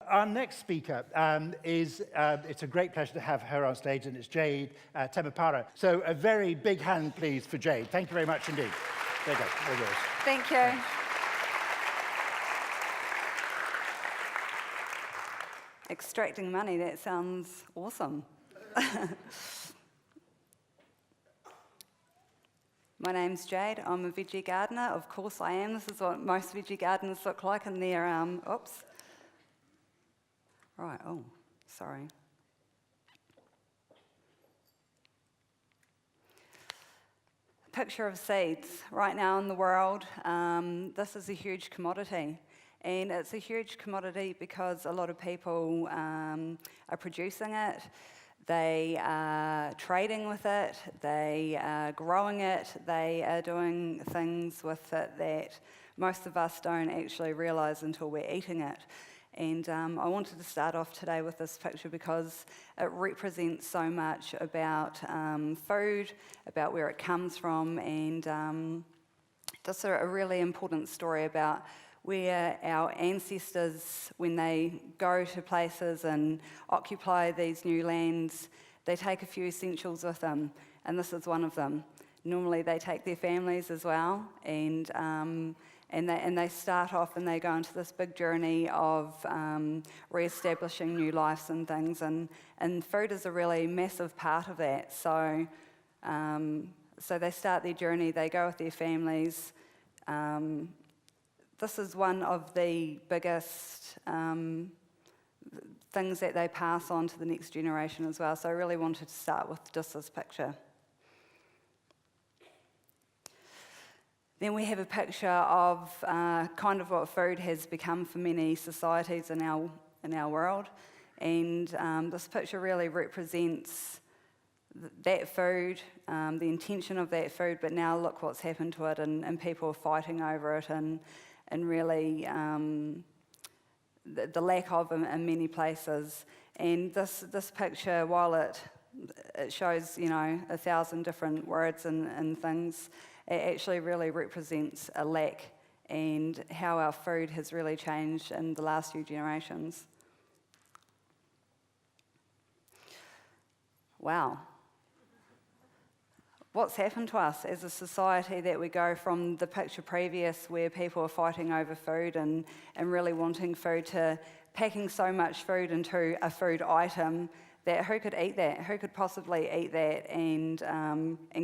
Our next speaker it's a great pleasure to have her on stage, and it's Jade Temepara. So a very big hand, please, for Jade. Thank you very much indeed. There you go, all yours. Thank you. Extracting money, that sounds awesome. My name's Jade. I'm a veggie gardener. Of course I am. This is what most veggie gardeners look like in their, oops. Right, oh, sorry. Picture of seeds. Right now in the world, this is a huge commodity. And it's a huge commodity because a lot of people are producing it, they are trading with it, they are growing it, they are doing things with it that most of us don't actually realise until we're eating it. And I wanted to start off today with this picture because it represents so much about food, about where it comes from, and just a really important story about where our ancestors, when they go to places and occupy these new lands, they take a few essentials with them, and this is one of them. Normally they take their families as well, and they start off and they go into this big journey of re-establishing new lives and things, and food is a really massive part of that. So they start their journey, they go with their families. This is one of the biggest things that they pass on to the next generation as well. So I really wanted to start with just this picture. Then we have a picture of kind of what food has become for many societies in our world. And this picture really represents that food, the intention of that food, but now look what's happened to it, and people are fighting over it, and really the lack of in many places. And this picture, while it shows 1,000 different words and things, it actually really represents a lack and how our food has really changed in the last few generations. Wow. What's happened to us as a society that we go from the picture previous where people are fighting over food and really wanting food to packing so much food into a food item that who could eat that? Who could possibly eat that and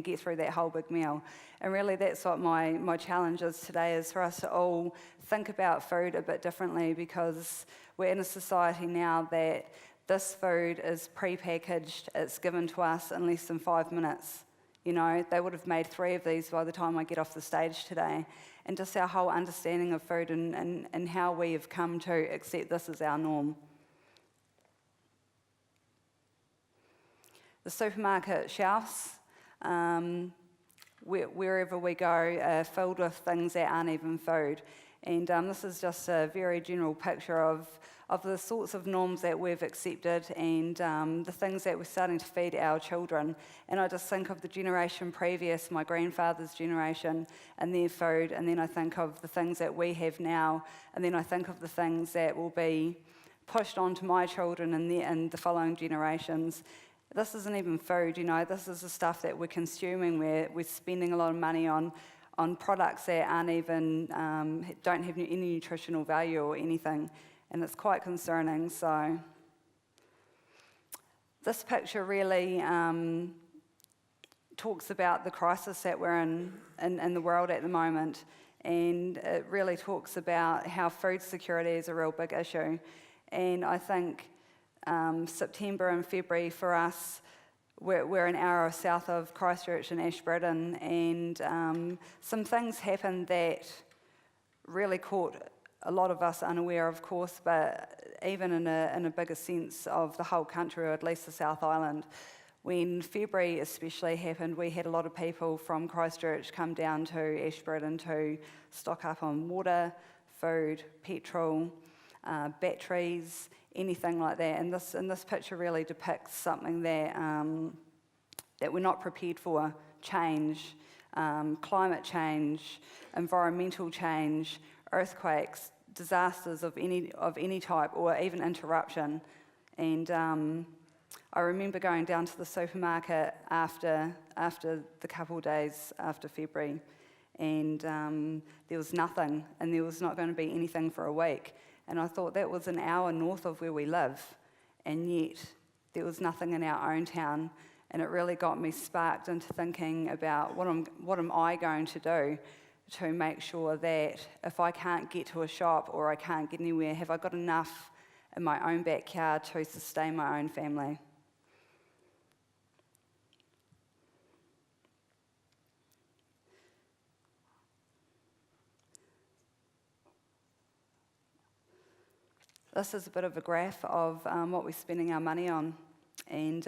get through that whole big meal? And really that's what my challenge is today, is for us to all think about food a bit differently, because we're in a society now that this food is pre-packaged, it's given to us in less than 5 minutes. They would have made 3 of these by the time I get off the stage today. And just our whole understanding of food and how we have come to accept this as our norm. The supermarket shelves, wherever we go, are filled with things that aren't even food. And this is just a very general picture of the sorts of norms that we've accepted and the things that we're starting to feed our children. And I just think of the generation previous, my grandfather's generation, and their food, and then I think of the things that we have now, and then I think of the things that will be pushed onto my children and the following generations. This isn't even food, this is the stuff that we're consuming. We're spending a lot of money on products that aren't even, don't have any nutritional value or anything, and it's quite concerning. So this picture really talks about the crisis that we're in the world at the moment, and it really talks about how food security is a real big issue. And I think September and February for us, we're an hour south of Christchurch and Ashburton, and some things happened that really caught a lot of us unaware, of course, but even in a bigger sense of the whole country, or at least the South Island. When February especially happened, we had a lot of people from Christchurch come down to Ashburton to stock up on water, food, petrol, batteries, anything like that. And this picture really depicts something that we're not prepared for: change, climate change, environmental change, earthquakes, disasters of any type, or even interruption. And I remember going down to the supermarket after the couple of days after February, and there was nothing, and there was not going to be anything for a week. And I thought that was an hour north of where we live, and yet there was nothing in our own town. And it really got me sparked into thinking about what am I going to do to make sure that if I can't get to a shop or I can't get anywhere, have I got enough in my own backyard to sustain my own family? This is a bit of a graph of what we're spending our money on. And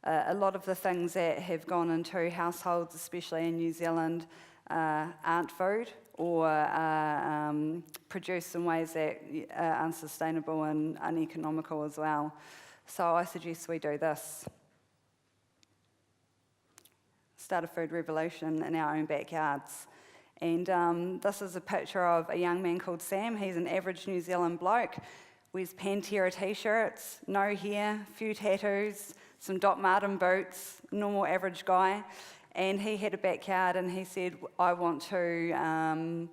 a lot of the things that have gone into households, especially in New Zealand, aren't food, or produced in ways that are unsustainable and uneconomical as well. So I suggest we do this. Start a food revolution in our own backyards. And this is a picture of a young man called Sam. He's an average New Zealand bloke. Wears Pantera t-shirts, no hair, few tattoos, some Doc Marten boots, normal average guy. And he had a backyard, and he said, I want to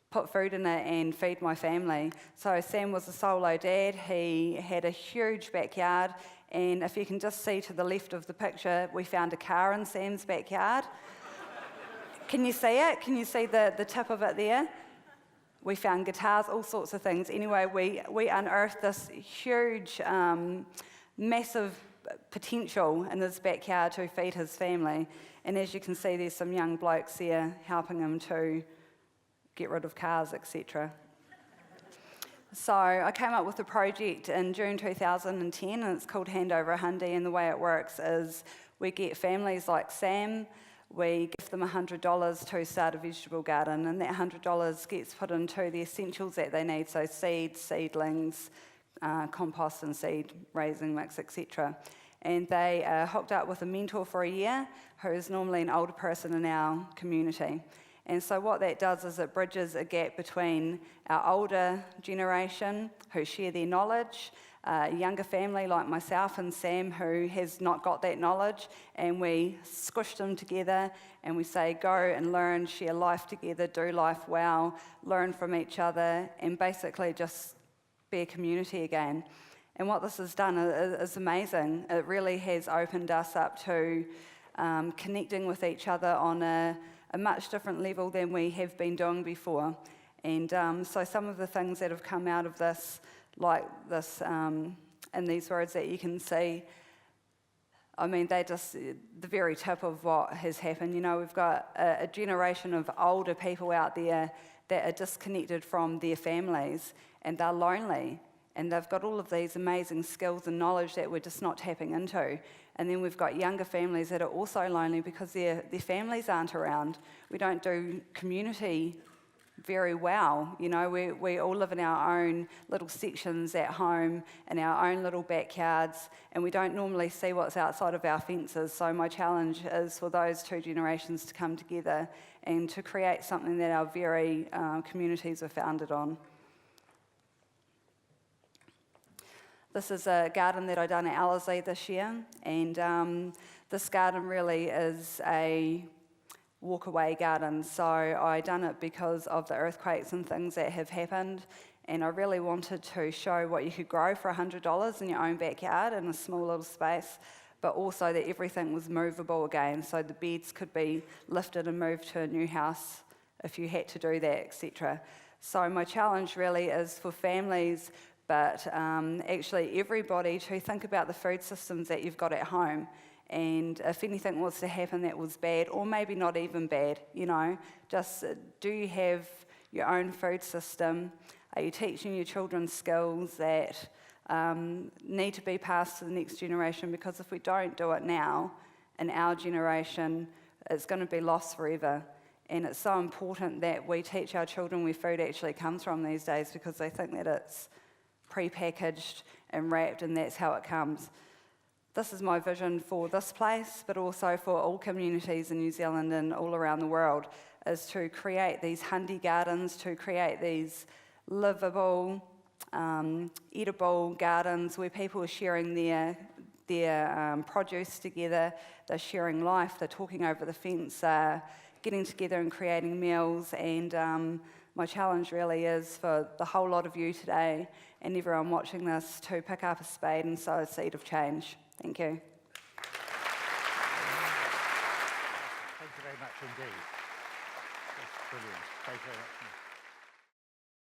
put food in it and feed my family. So Sam was a solo dad. He had a huge backyard, and if you can just see to the left of the picture, we found a car in Sam's backyard. Can you see it? Can you see the tip of it there? We found guitars, all sorts of things. Anyway, we unearthed this huge, massive potential in his backyard to feed his family. And as you can see, there's some young blokes there helping him to get rid of cars, etc. So I came up with a project in June 2010, and it's called Hand Over A Hundy. And the way it works is we get families like Sam. We give them $100 to start a vegetable garden, and that $100 gets put into the essentials that they need, so seeds, seedlings, compost and seed raising mix, etc. And they are hooked up with a mentor for a year, who is normally an older person in our community. And so what that does is it bridges a gap between our older generation, who share their knowledge, a younger family like myself and Sam, who has not got that knowledge, and we squish them together and we say, go and learn, share life together, do life well, learn from each other, and basically just be a community again. And what this has done is amazing. It really has opened us up to connecting with each other on a much different level than we have been doing before. And so some of the things that have come out of this, like this, and these words that you can see, I mean, they're just the very tip of what has happened. You know, we've got a generation of older people out there that are disconnected from their families, and they're lonely, and they've got all of these amazing skills and knowledge that we're just not tapping into. And then we've got younger families that are also lonely because their families aren't around. We don't do community very well. You know, we all live in our own little sections at home, in our own little backyards, and we don't normally see what's outside of our fences. So my challenge is for those two generations to come together and to create something that our very communities are founded on. This is a garden that I done at Ellerslie this year, and this garden really is a walk-away garden. So I done it because of the earthquakes and things that have happened, and I really wanted to show what you could grow for $100 in your own backyard in a small little space, but also that everything was movable again, so the beds could be lifted and moved to a new house if you had to do that, etc. So my challenge really is for families, but actually everybody, to think about the food systems that you've got at home, and if anything was to happen that was bad, or maybe not even bad, you know, just do you have your own food system? Are you teaching your children skills that need to be passed to the next generation? Because if we don't do it now, in our generation, it's going to be lost forever. And it's so important that we teach our children where food actually comes from these days, because they think that it's prepackaged and wrapped, and that's how it comes. This is my vision for this place, but also for all communities in New Zealand and all around the world, is to create these Hundy gardens, to create these livable, edible gardens where people are sharing their produce together, they're sharing life, they're talking over the fence, getting together and creating meals. And my challenge really is for the whole lot of you today and everyone watching this to pick up a spade and sow a seed of change. Thank you. Thank you very much indeed. That's brilliant. Thank you very much.